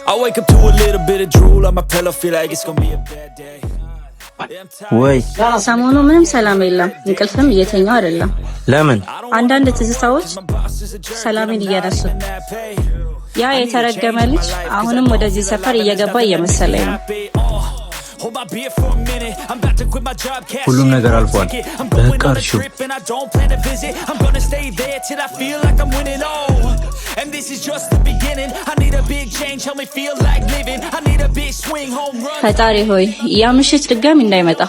I wake up to a little bit of drool on my pillow, feel like it's gonna be a bad day. ወይ ሰሞኑ ምንም ሰላም የለም። እንቅልፍም እየተኛው አይደለም። ለምን? አንዳንድ ትዝታዎች ሰላሜን እያነሱ። ያ የተረገመ ልጅ አሁንም ወደዚህ ሰፈር እየገባ እየመሰለኝ ነው። ሁሉም ነገር አልፏል። በቃ እርሹ። ፈጣሪ ሆይ ያ ምሽት ድጋሚ እንዳይመጣ።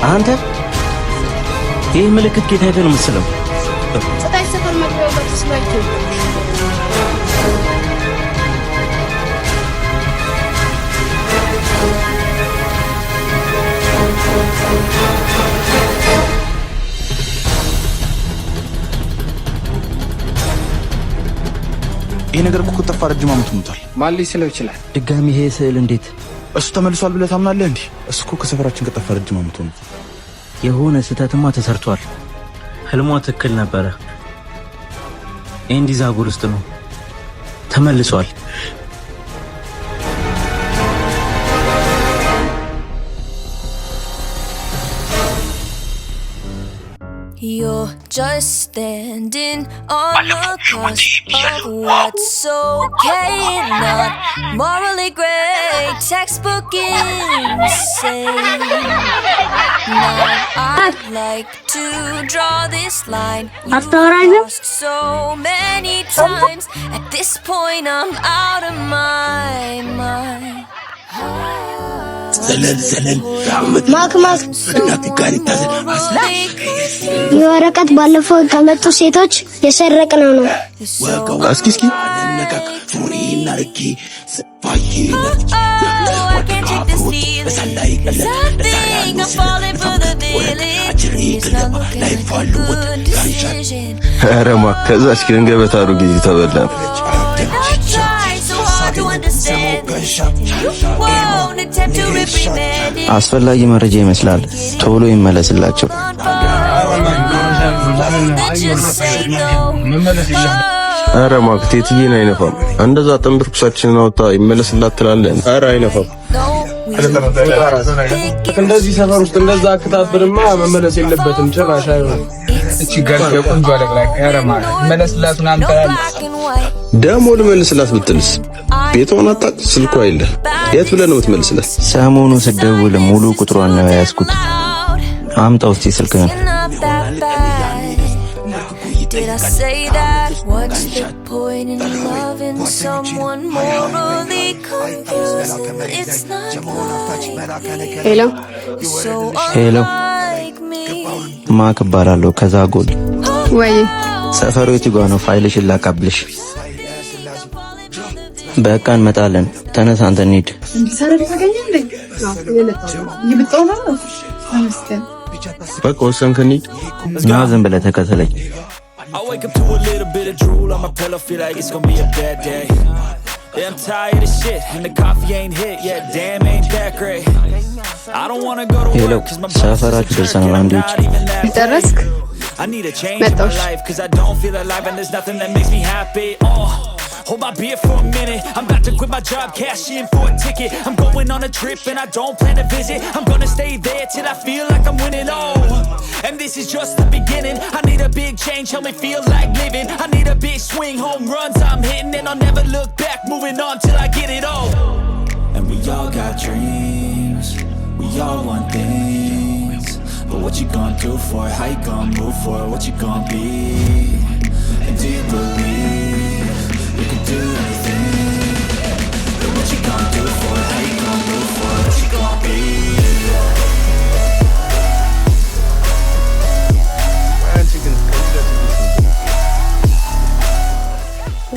አንተ ይህ ምልክት ጌታ አይደል መስለው ጸጣይ ሰፈር መግቢያው ጋር ተስማይቶ ይሄ ነገር እኮ ከተፋ ረጅም ዓመት ሆኖታል። ማን ሊስለው ይችላል? ድጋሚ ይሄ ስዕል እንዴት እሱ ተመልሷል ብለህ ታምናለህ እንዴ? እሱ እኮ ከሰፈራችን ከጠፋ ረጅም ዓመት ሆኖታል። የሆነ ስህተትማ ተሰርቷል። ህልሟ ትክክል ነበረ። ኤንዲ ዛጎል ውስጥ ነው ተመልሷል። You're just standing on the cusp of what's okay and not morally great, textbook insane. Now I'd like to draw this line. You've lost so many times. At this point I'm out of my mind. ማክማክ የወረቀት ባለፈው ከመጡ ሴቶች የሰረቅነው ነው። እስኪ ኧረ እባክህ ከዛች ግን ገበታ አሮጌ ተበላን። አስፈላጊ መረጃ ይመስላል። ቶሎ ይመለስላቸው። ኧረ እባክህ ቴትዬን አይነፋም። እንደዛ ጥንብርኩሳችንን አውጣ ይመለስላት ትላለህ። ኧረ አይነፋም። እንደዚህ ሰፈር ውስጥ እንደዛ አክታብርማ መመለስ የለበትም ጭራሽ አይሆንም። እቺ ጋር ቆንጆ አለብላክ ያረማ መለስላቱን አንተራል ደሞ ልመልስላት ብትልስ ቤቷን አጣቅ ስልኳ አይለ የት ብለህ ነው የምትመልስላት? ሰሞኑ ስደውል ሙሉ ቁጥሯን ነው ያዝኩት። አምጣው እስቲ ስልክህን። Did I say that? What's the point in loving someone morally confused? It's not like ሄሎ ሄሎ፣ ማክ እባላለሁ ከዛጎል። ወይ ሰፈሩ የቱ ጋር ነው? ፋይልሽን ላቀብልሽ። በቃ እንመጣለን። ተነስ አንተ እንሂድ። እንዲሰረቅ ታገኘ እንዴ? ይብጣው ነው አመስከን በቃ ወሰንክ እንሂድ። ና ዝም ብለህ ተከተለኝ። I wake up to a little bit of drool on my pillow, feel like it's gonna be a bad day. Yeah, I'm tired of shit, and the coffee ain't hit yet, damn ain't that great. I don't wanna go to work, cause my boss is a jerk, and I'm not even that ደረስክ? I need a change in my life, cause I don't feel alive, and there's nothing that makes me happy. Hold my beer for a minute, I'm about to quit my job, cash in for a ticket. I'm going on a trip and I don't plan to visit. I'm gonna stay there till I feel like I'm winning, and this is just the beginning. I need a big change, help me feel like living. I need a big swing, home runs I'm hitting, and I'll never look back, moving on till I get it all. And we all got dreams, we all want things, but what you gonna do for it, how you gonna move for it, what you gonna be, and do you believe you can do anything? But what you gonna do for it? How you gonna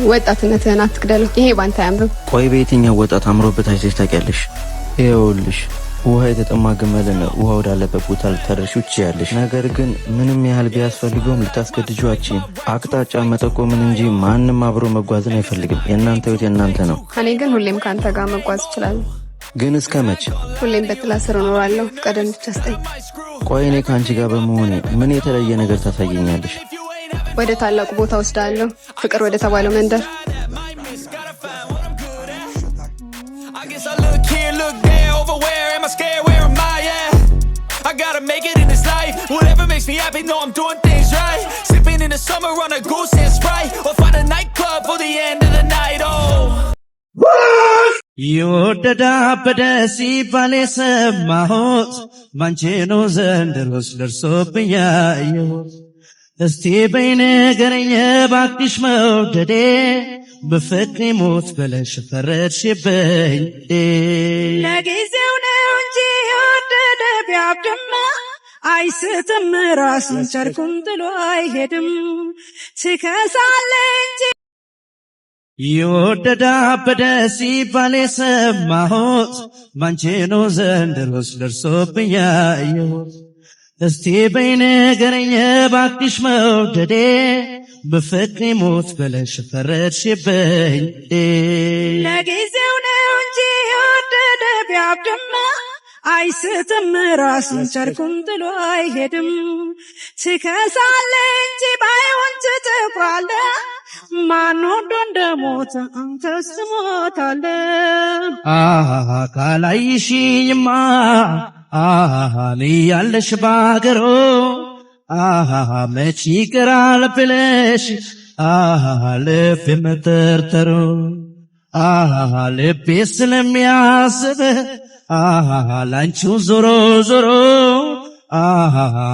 ወጣትነትህን አትግደል። ይሄ ባንተ አያምርም። ቆይ በየትኛው ወጣት አምሮበት አይተሽ ታውቂያለሽ? ይኸውልሽ ውሃ የተጠማ ግመልን ውሃ ወዳለበት ቦታ ልታደርሺው ትችያለሽ። ነገር ግን ምንም ያህል ቢያስፈልገውም ልታስገድጂው አትችይም። አቅጣጫ መጠቆምን እንጂ ማንም አብሮ መጓዝን አይፈልግም። የእናንተ ህይወት የእናንተ ነው። እኔ ግን ሁሌም ከአንተ ጋር መጓዝ እችላለሁ። ግን እስከ መቼ? ሁሌም በጥላ ስር እኖራለሁ። ቀደም ብቻ ስጠኝ። ቆይ እኔ ከአንቺ ጋር በመሆኔ ምን የተለየ ነገር ታሳየኛለሽ? ወደ ታላቁ ቦታ ወስዳለሁ። ፍቅር ወደ ተባለው መንደር። I gotta make it in this life. Whatever makes me happy, know I'm doing things right. Sipping in the summer on a goose and Sprite, or find a nightclub for the end of the night. Oh. የወደዳ በደስ ይባል የሰማሁት ባንቺ ነው ዘንድሮስ ደርሶብኛየሁት። እስቲ በይ ንገረኝ እባክሽ መውደዴ በፍቅሬ ሞት ብለሽ ፈረድሽብኝ። ለጊዜው ነው እንጂ የወደደ ቢያብድማ አይስትም ራሱን ጨርቁን ጥሎ አይሄድም። ትከሳለህ እንጂ የወደዳ በደስ ይባል የሰማሁት ባንቺ ነው ዘንድሮስ ደርሶብኛየሁት። እስቲ በይ ንገረኝ እባክሽ መውደዴ በፍቅሬ ሞት ብለሽ ፈረድሽብኝ። ለጊዜው ነው እንጂ የወደደ ቢያብድማ አይስትም ራሱን ጨርቁን ጥሎ አይሄድም። ትከሳለህ እንጂ ባይሆን ትጠፋለህ። ማን ወዶ እንደሞተ አንተስ ትሞታለህ። ካላይሽኝማ ያለሽ ባገሮ መች ይቀራል ብለሽ ልብ የመጠርጠሩ ልቤ ስለሚያስብ ላንቺው ዞሮ ዞሮ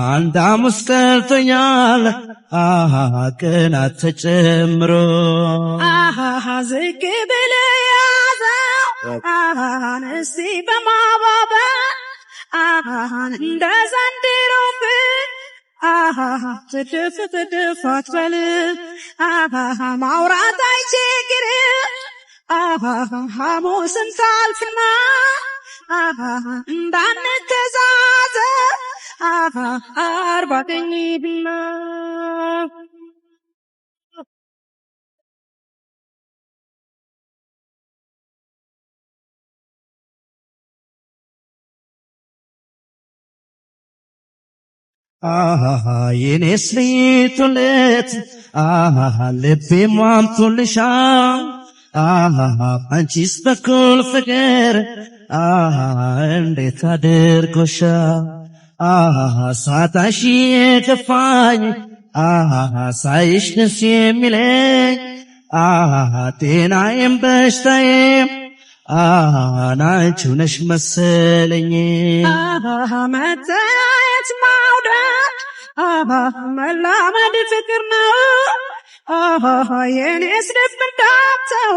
አንድ ሐሙስ ቀርቶኛል ቅናት ተጨምሮ። ዝቅ ብለህ ያዘው እስቲ በማባበል እንደ ዘንድሮ ትድፍ ትድፍ አትበል። ማውራት አይቸግርም ሐሙስን ታልፍና እንዳንተዛዘብ አርባ ቀኝ ሂድና የኔስ ልይቱለት ልቤ ሟምቶልሻል። አንቺስ በኩል ፍቅር እንዴት አድርጎሻል። ሳታሽ የከፋኝ ሳይሽ ደስ የሚለኝ ጤናዬም በሽታዬም አንቺው ነሽ መሰለኝ። መተያየት ማውደድ መላመድ ፍቅር ነው። የኔስ ልብ እንዳንተው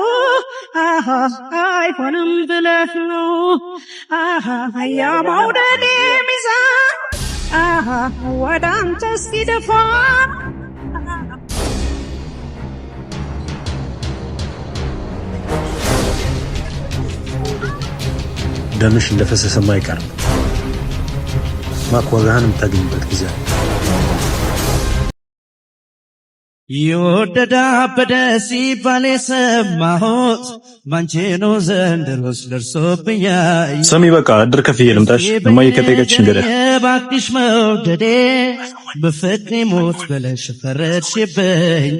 አይሆንም ብለህ ነው። ያ መውደድ ሚዛን ወደ አንተ እስኪደፋ ደምሽ እንደፈሰሰማ አይቀርም። ማክዋጋህን የምታገኝበት ጊዜ የወደዳ በደስ ይባል የሰማሁት ባንቺ ነው ዘንድሮስ ደርሶብኛል። ሰሚ በቃ እድር ከፍዬ ልምጣሽ። እማዬ ከጠየቀችሽ እንግዲህ እባክሽ መውደዴ በፍቅሬ ሞት ብለሽ ፈረድሽብኝ።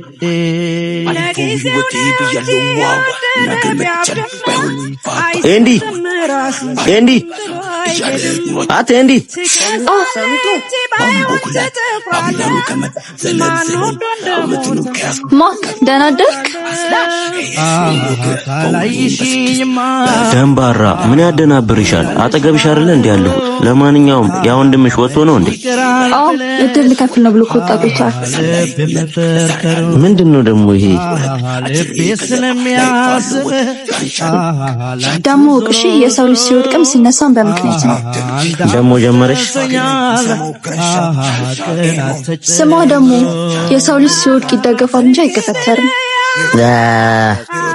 ኤንዲ አት ኤንዲ ማክ ደህና አደርክ? ደንባራ ምን ያደናብርሻል? አጠገብሽ አይደለ እንዴ ያለሁት? ለማንኛውም ያ ወንድምሽ ወጥቶ ነው እንዴ? አዎ እድል ልከፍል ነው ብሎ ከወጣ ቆይቷል። ምንድነው ደግሞ ይሄ? ደሞ እሺ የሰው ልጅ ሲወድቅም ሲነሳም በምክንያት ነው። ደሞ ጀመረሽ? ስማ ደሞ የሰው ልጅ ሲወድቅ ይደገፋል እንጂ አይገፈተርም።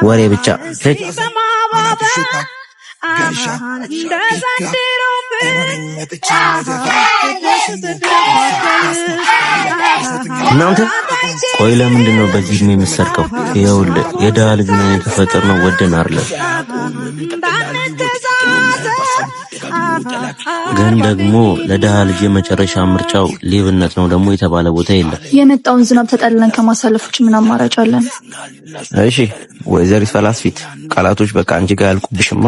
ወሬ ብቻ እናንተ ቆይ ለምንድን ነው በዚህ እድሜ የምትሰርቀው? ይኸውልህ የደሃ ልጅ ነን የተፈጠርነው ወደን አይደለም። ግን ደግሞ ለደሃ ልጅ የመጨረሻ ምርጫው ሌብነት ነው ደግሞ የተባለ ቦታ የለም። የመጣውን ዝናብ ተጠልለን ከማሳለፎች ምን አማራጭ አለን? እሺ ወይዘሪት ፈላስፊት ቃላቶች በቃ አንቺ ጋር ያልቁብሽማ።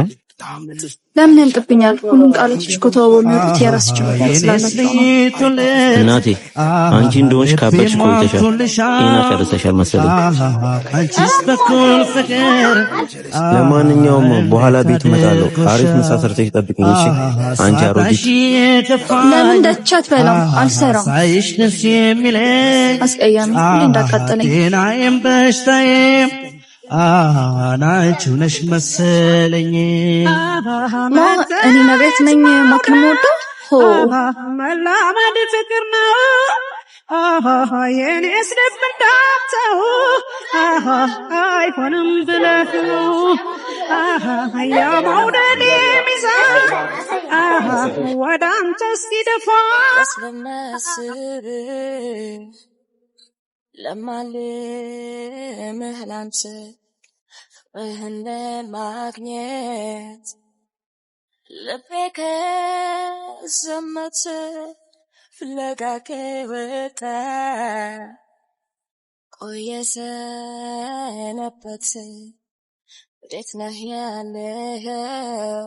ለምን ያልቅብኛል? ሁሉም ቃላቶች እኮ ተዋበው የሚወጡት የራስሽ ምክንያት ስላላቸው ነው። እናቴ አንቺ እንደሆንሽ ካበድሽ ቆይተሻል። ይሄን ጨርሰሻል መሰለኝ። ለማንኛውም በኋላ ቤት እመጣለሁ። አሪፍ ምሳ ሰርተሽ ጠብቂኝ እሺ? አንቺ አሮጊት ለምን ደቻት በላው አልሰራም። አስቀያሚ ሁሌ እንዳቃጠለኝ ናችሁ ነሽ መሰለኝ እኔ ነቤት ነኝ ማክን ወደው መላመድ ፍቅር ነው የኔስ ልብ እንዳተው አይሆንም ብለህ የመውደድ ሚዛን ወደ አንተ እስኪደፋ ለማልምህ ላንተ ፍቅርህን ለማግኘት ልቤ ከዘመተ ፍለጋ ከወጣ ቆየ ሰነበት። ወዴት ነህ ያለኸው?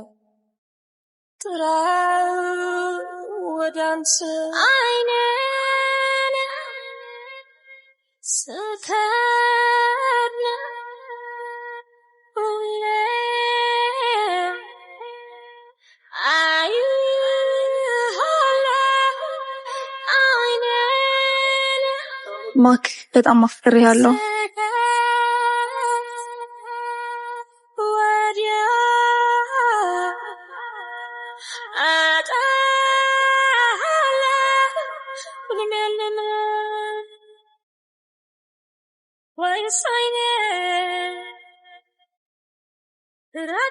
ጥራው ወደ አንተ አይኔን ስከድን ሁሌ ማክ በጣም አፍቅሬሃለሁ። Why you sign it? Did I